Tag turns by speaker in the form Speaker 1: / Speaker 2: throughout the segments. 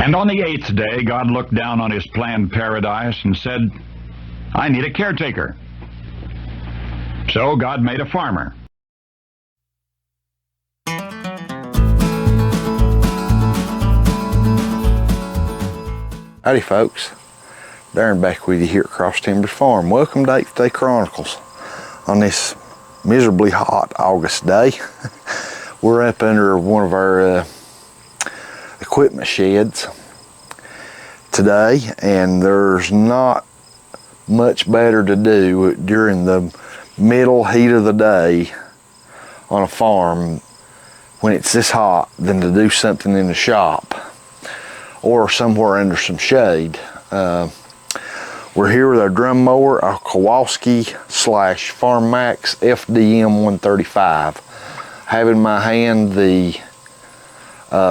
Speaker 1: And on the 8th day, God looked down on his planned paradise and said, I need a caretaker. So God made a farmer.
Speaker 2: Howdy folks, Darren back with you here at Cross Timbers Farm. Welcome to 8th Day Chronicles on this miserably hot August day. We're up under one of our equipment sheds today, and there's not much better to do during the middle heat of the day on a farm when it's this hot than to do something in the shop or somewhere under some shade. We're here with our drum mower, our Kowalski / Farm Max FDM 135. I have in my hand the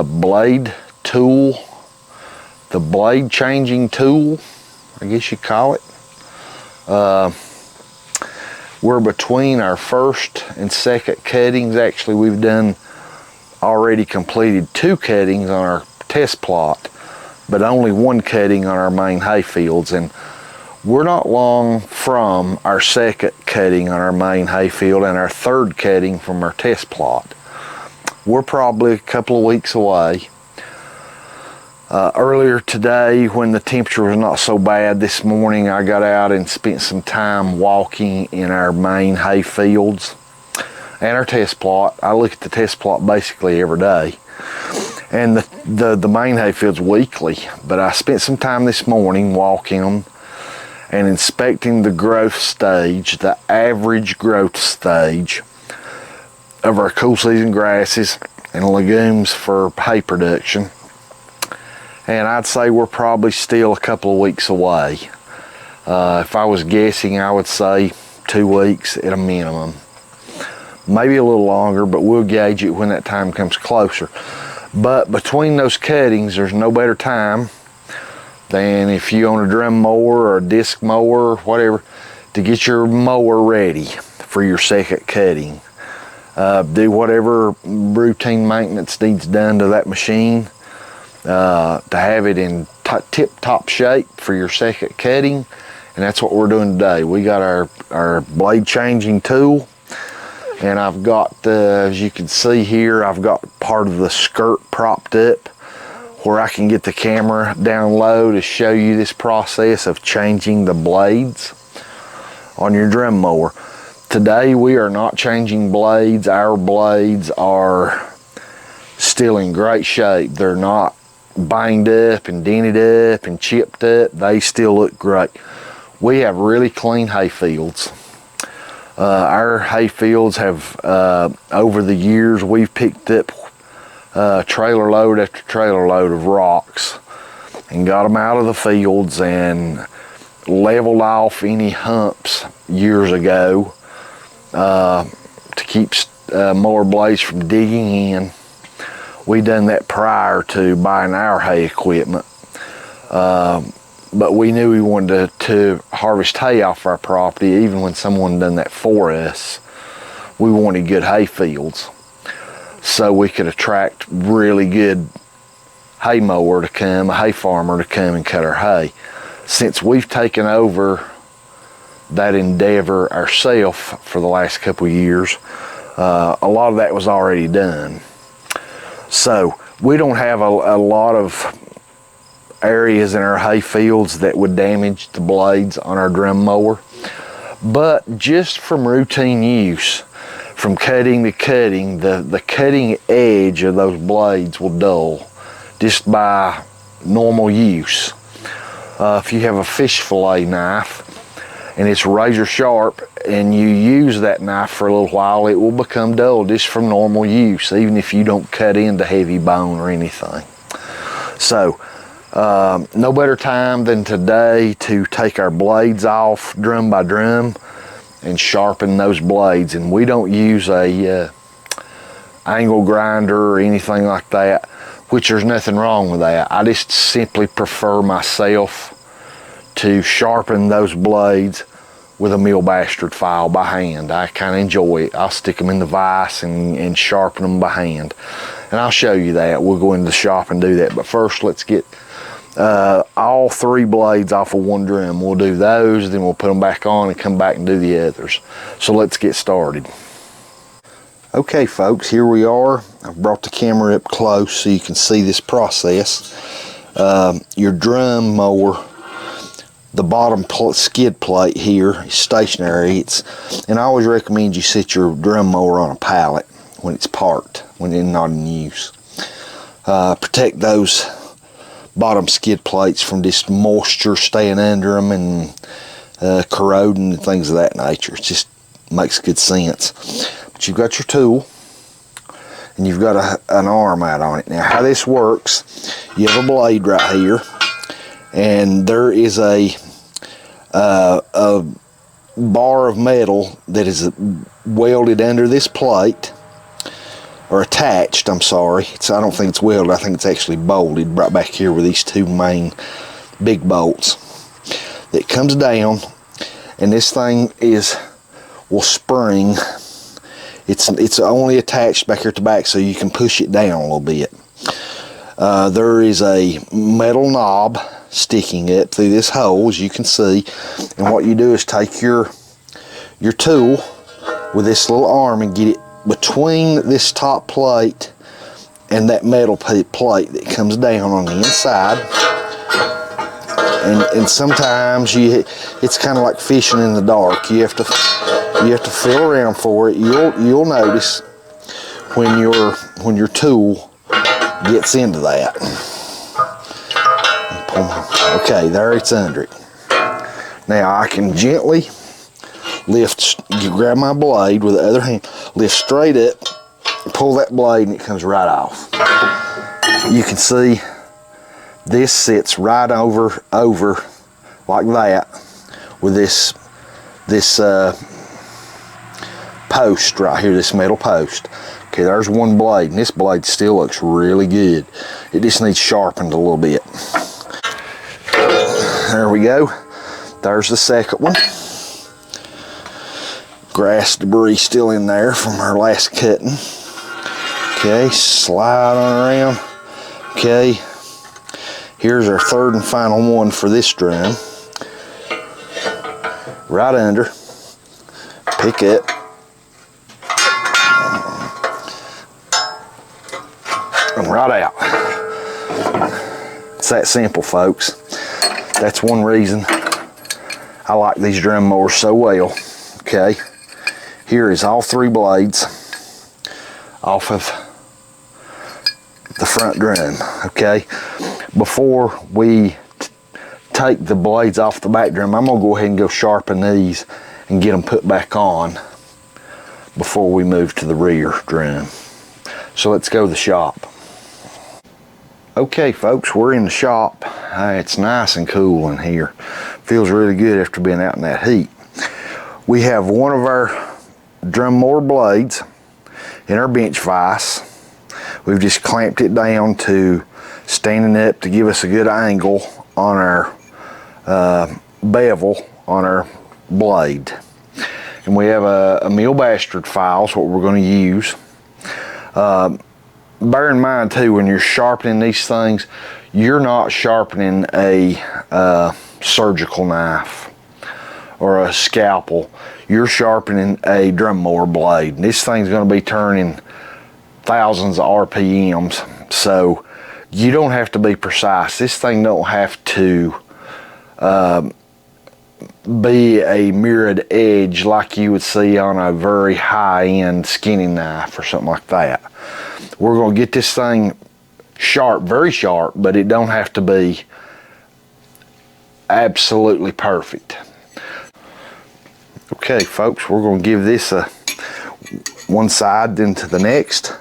Speaker 2: blade tool, the blade changing tool, I guess you call it. We're between our first and second cuttings. Actually, we've done already completed 2 cuttings on our test plot, but only 1 cutting on our main hay fields, and we're not long from our second cutting on our main hay field and our 3rd cutting from our test plot. We're probably a couple of weeks away. Earlier today, when the temperature was not so bad this morning, I got out and spent some time walking in our main hay fields and our test plot. I look at the test plot basically every day, and the main hay fields weekly, but I spent some time this morning walking them and inspecting the growth stage, the average growth stage of our cool season grasses and legumes for hay production. And I'd say we're probably still a couple of weeks away. If I was guessing, I would say 2 weeks at a minimum. Maybe a little longer, but we'll gauge it when that time comes closer. But between those cuttings, there's no better time than if you own a drum mower or a disc mower or whatever, to get your mower ready for your second cutting. Do whatever routine maintenance needs done to that machine to have it in tip-top shape for your second cutting, and that's what we're doing today. We got our blade changing tool, and I've got, as you can see here, I've got part of the skirt propped up where I can get the camera down low to show you this process of changing the blades on your drum mower. Today we are not changing blades. Our blades are still in great shape. They're not banged up and dented up and chipped up. They still look great. We have really clean hay fields. Our hay fields have, over the years, we've picked up trailer load after trailer load of rocks and got them out of the fields and leveled off any humps years ago to keep mower blades from digging in. We done that prior to buying our hay equipment, but we knew we wanted to harvest hay off our property. Even when someone done that for us, we wanted good hay fields so we could attract really good hay mower to come, a hay farmer to come and cut our hay. Since we've taken over that endeavor ourselves for the last couple of years, a lot of that was already done. So we don't have a lot of areas in our hay fields that would damage the blades on our drum mower, but just from routine use, from cutting to cutting, the cutting edge of those blades will dull just by normal use. If you have a fish fillet knife and it's razor sharp and you use that knife for a little while, it will become dull just from normal use, even if you don't cut into heavy bone or anything. So no better time than today to take our blades off drum by drum and sharpen those blades. And we don't use a angle grinder or anything like that, which there's nothing wrong with that. I just simply prefer myself to sharpen those blades with a mill bastard file by hand. I kind of enjoy it. I'll stick them in the vise and sharpen them by hand. And I'll show you that. We'll go into the shop and do that. But first, let's get all 3 blades off of one drum. We'll do those, then we'll put them back on and come back and do the others. So let's get started. Okay folks, here we are. I've brought the camera up close so you can see this process. Your drum mower, the bottom skid plate here is stationary. And I always recommend you set your drum mower on a pallet when it's parked, when it's not in use. Protect those bottom skid plates from just moisture staying under them and corroding and things of that nature. It just makes good sense. But you've got your tool and you've got an arm out on it. Now how this works, you have a blade right here, and there is a bar of metal that is welded under this plate, or attached, I'm sorry. I don't think it's welded, I think it's actually bolted right back here with these 2 main big bolts. That comes down, and this thing will spring. It's only attached back here at the back, so you can push it down a little bit. There is a metal knob sticking up through this hole, as you can see, and what you do is take your tool with this little arm and get it between this top plate and that metal plate that comes down on the inside. And sometimes it's kind of like fishing in the dark. You have to feel around for it. You'll notice when your tool gets into that. Okay, there it's under it. Now I can gently grab my blade with the other hand, lift straight up, pull that blade, and it comes right off. You can see this sits right over like that with this post right here, this metal post. Okay, there's one blade, and this blade still looks really good. It just needs sharpened a little bit. There we go. There's the second one. Grass debris still in there from our last cutting. Okay, slide on around. Okay, here's our 3rd and final one for this drum. Right under, pick up, and right out. It's that simple, folks. That's one reason I like these drum mowers so well. Okay, here is all 3 blades off of the front drum. Okay, before we take the blades off the back drum, I'm gonna go ahead and go sharpen these and get them put back on before we move to the rear drum. So let's go to the shop. Okay folks, we're in the shop. It's nice and cool in here. Feels really good after being out in that heat. We have one of our drum mower blades in our bench vise. We've just clamped it down to standing up to give us a good angle on our bevel on our blade. And we have a mill bastard file, is what we're going to use. Bear in mind too, when you're sharpening these things, you're not sharpening a surgical knife or a scalpel. You're sharpening a drum mower blade. And this thing's going to be turning thousands of RPMs, so you don't have to be precise. This thing don't have to be a mirrored edge like you would see on a very high-end skinning knife or something like that. We're going to get this thing sharp, very sharp, but it don't have to be absolutely perfect. Okay folks, we're going to give this one side then to the next,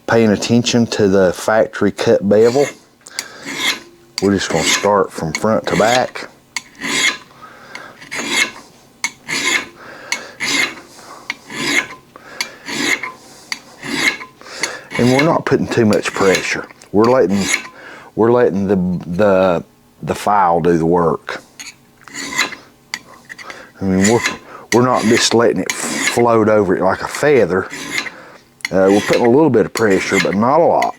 Speaker 2: paying attention to the factory cut bevel. We're just going to start from front to back. And we're not putting too much pressure. We're letting the file do the work. I mean, we're not just letting it float over it like a feather. We're putting a little bit of pressure, but not a lot.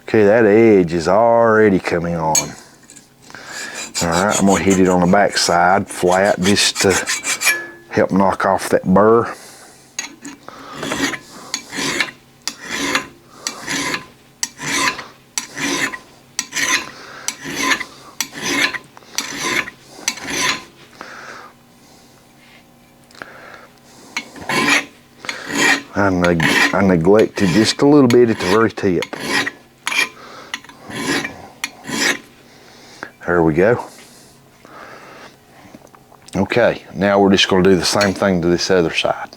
Speaker 2: Okay, that edge is already coming on. All right, I'm gonna hit it on the back side flat just to help knock off that burr. I neglected just a little bit at the very tip. There we go. Okay, now we're just going to do the same thing to this other side.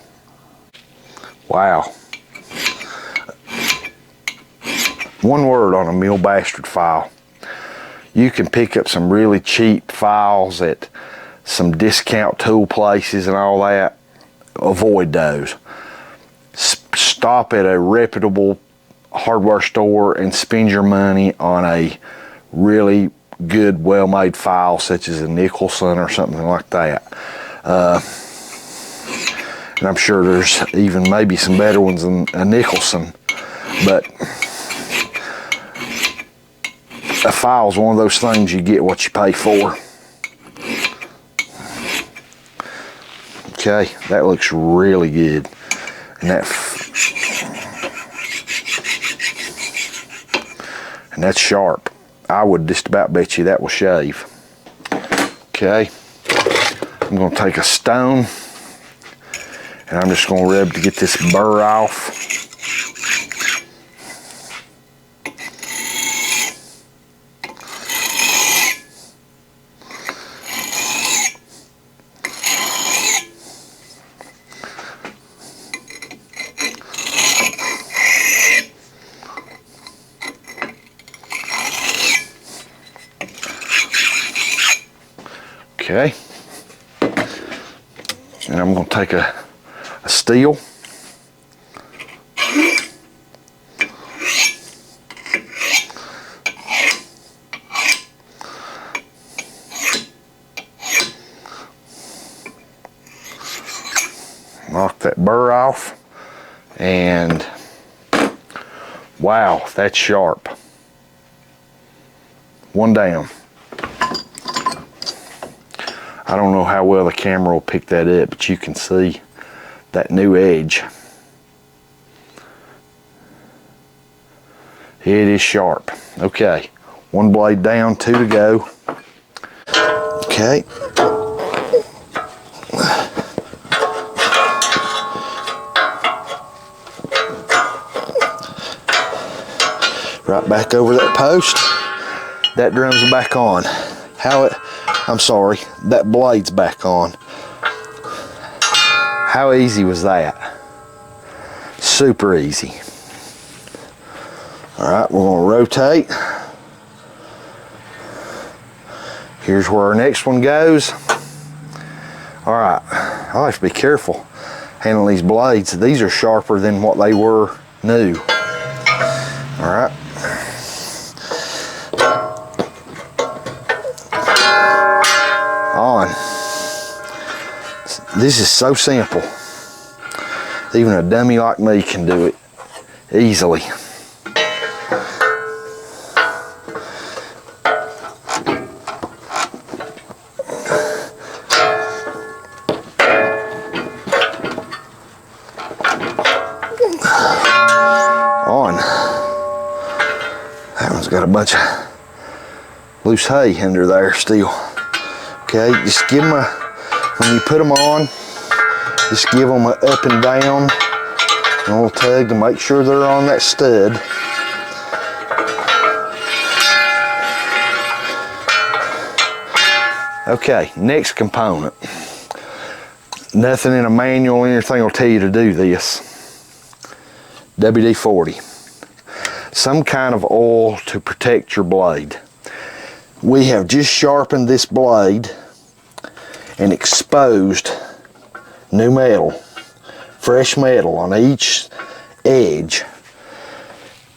Speaker 2: Wow. One word on a mill bastard file. You can pick up some really cheap files at some discount tool places and all that. Avoid those. Stop at a reputable hardware store and spend your money on a really good, well-made file such as a Nicholson or something like that. And I'm sure there's even maybe some better ones than a Nicholson, but a file is one of those things you get what you pay for. Okay, that looks really good. And that's sharp. I would just about bet you that will shave. Okay, I'm going to take a stone and I'm just going to rub to get this burr off. Okay, and I'm going to take a steel knock that burr off, and wow, that's sharp. One down. I don't know how well the camera will pick that up, but you can see that new edge. It is sharp. Okay, one blade down, two to go. Okay. Right back over that post. That drum's back on. I'm sorry, that blade's back on. How easy was that? Super easy. All right, we're gonna rotate. Here's where our next one goes. All right, I have to be careful handling these blades. These are sharper than what they were new. All right. On. This is so simple. Even a dummy like me can do it easily. On. That one's got a bunch of loose hay under there still. Okay, just give them when you put them on, just give them a up and down, and a little tug to make sure they're on that stud. Okay, next component. Nothing in a manual or anything will tell you to do this. WD-40. Some kind of oil to protect your blade. We have just sharpened this blade and exposed new metal, fresh metal on each edge.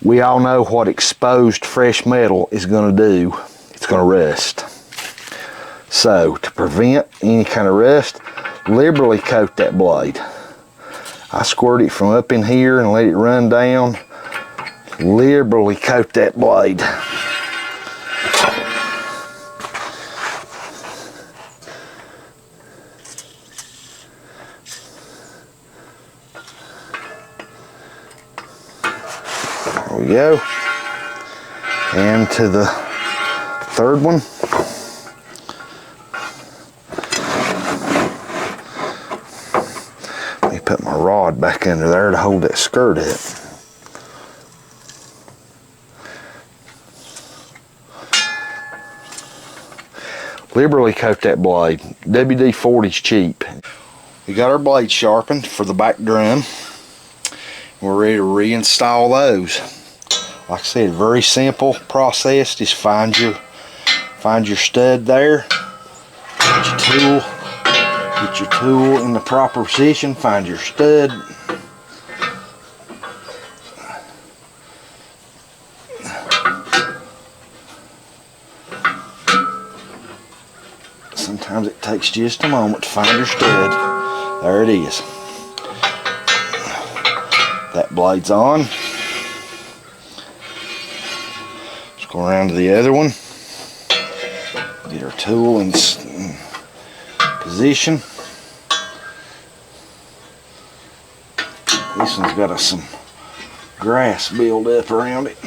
Speaker 2: We all know what exposed fresh metal is going to do. It's going to rust. So to prevent any kind of rust, liberally coat that blade. I squirt it from up in here and let it run down Liberally coat that blade. There we go. And to the third one. Let me put my rod back under there to hold that skirt up. Liberally coat that blade. WD-40's cheap. We got our blade sharpened for the back drum. We're ready to reinstall those. Like I said, very simple process. Just find your stud there. Get your tool in the proper position. Find your stud. Sometimes it takes just a moment to find your stud. There it is. That blade's on. Let's go around to the other one. Get our tool in position. This one's got some grass build up around it.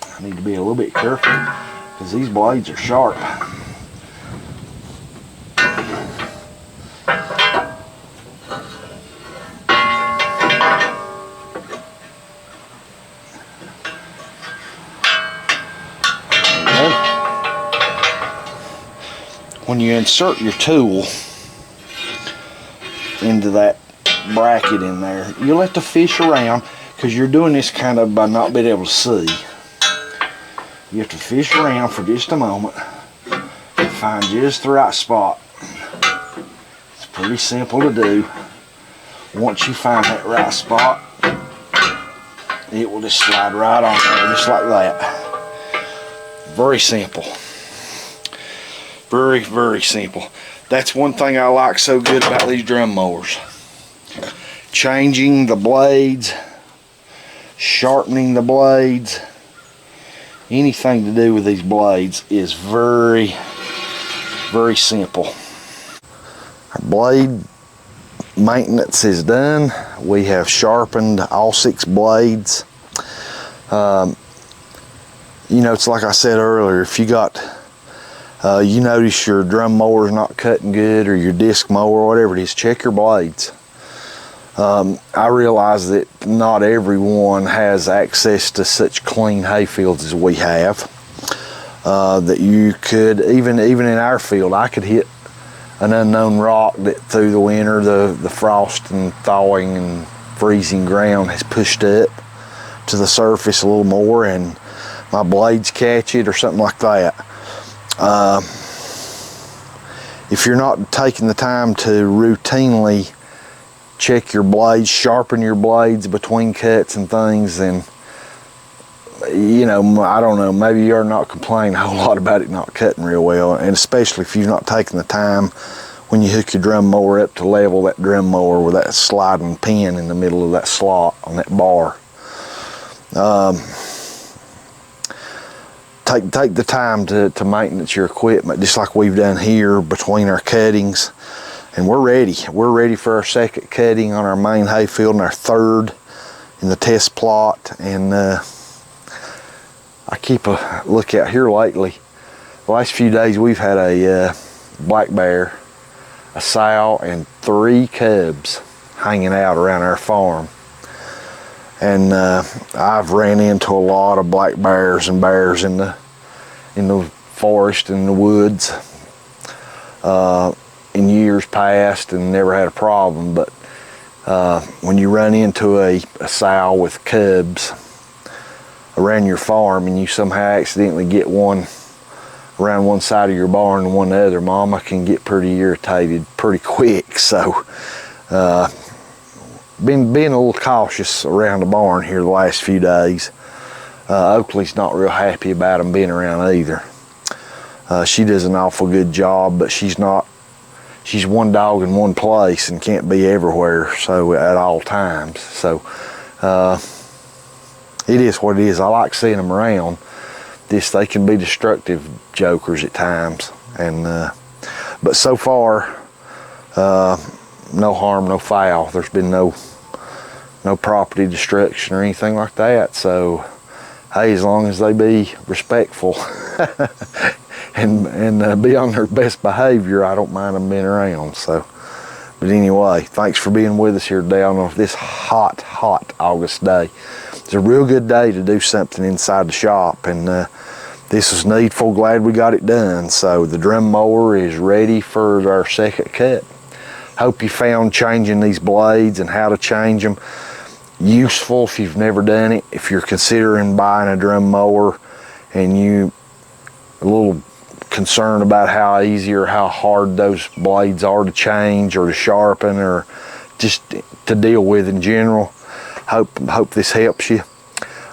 Speaker 2: I need to be a little bit careful because these blades are sharp. When you insert your tool into that bracket in there, you let the fish around because you're doing this kind of by not being able to see. You have to fish around for just a moment to find just the right spot. It's pretty simple to do. Once you find that right spot, it will just slide right on there, just like that. Very simple. Very, very simple. That's one thing I like so good about these drum mowers. Changing the blades, sharpening the blades, anything to do with these blades is very, very simple. Our blade maintenance is done. We have sharpened all 6 blades. You know, it's like I said earlier, if you got you notice your drum mower is not cutting good, or your disc mower, or whatever it is, check your blades. I realize that not everyone has access to such clean hay fields as we have. That you could, even in our field, I could hit an unknown rock that through the winter, the frost and thawing and freezing ground has pushed up to the surface a little more, and my blades catch it or something like that. If you're not taking the time to routinely check your blades, sharpen your blades between cuts and things, then, you know, I don't know, maybe you're not complaining a whole lot about it not cutting real well, and especially if you've not taken the time when you hook your drum mower up to level that drum mower with that sliding pin in the middle of that slot on that bar. Take the time to maintenance your equipment, just like we've done here between our cuttings, and we're ready. We're ready for our second cutting on our main hay field and our third in the test plot. And I keep a lookout here lately. The last few days we've had a black bear, a sow, and 3 cubs hanging out around our farm. And I've ran into a lot of black bears and bears in the forest and the woods in years past, and never had a problem. But when you run into a sow with cubs around your farm, and you somehow accidentally get one around one side of your barn and one the other, mama can get pretty irritated pretty quick. So been a little cautious around the barn here the last few days. Oakley's not real happy about them being around either. She does an awful good job, but she's one dog in one place and can't be everywhere, so at all times. So it is what it is. I like seeing them around. They can be destructive jokers at times, and but so far, no harm, no foul. There's been no property destruction or anything like that. So hey, as long as they be respectful and be on their best behavior, I don't mind them being around. So, but anyway, thanks for being with us here today on this hot August day. It's a real good day to do something inside the shop, and this was needful. Glad we got it done. So the drum mower is ready for our second cut. Hope you found changing these blades and how to change them useful if you've never done it. If you're considering buying a drum mower and you a little concerned about how easy or how hard those blades are to change or to sharpen or just to deal with in general, hope this helps you.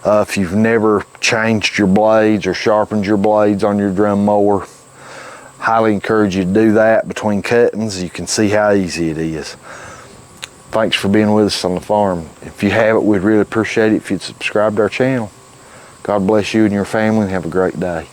Speaker 2: If you've never changed your blades or sharpened your blades on your drum mower, highly encourage you to do that between cuttings. You can see how easy it is. Thanks for being with us on the farm. If you haven't, we'd really appreciate it if you'd subscribe to our channel. God bless you and your family, and have a great day.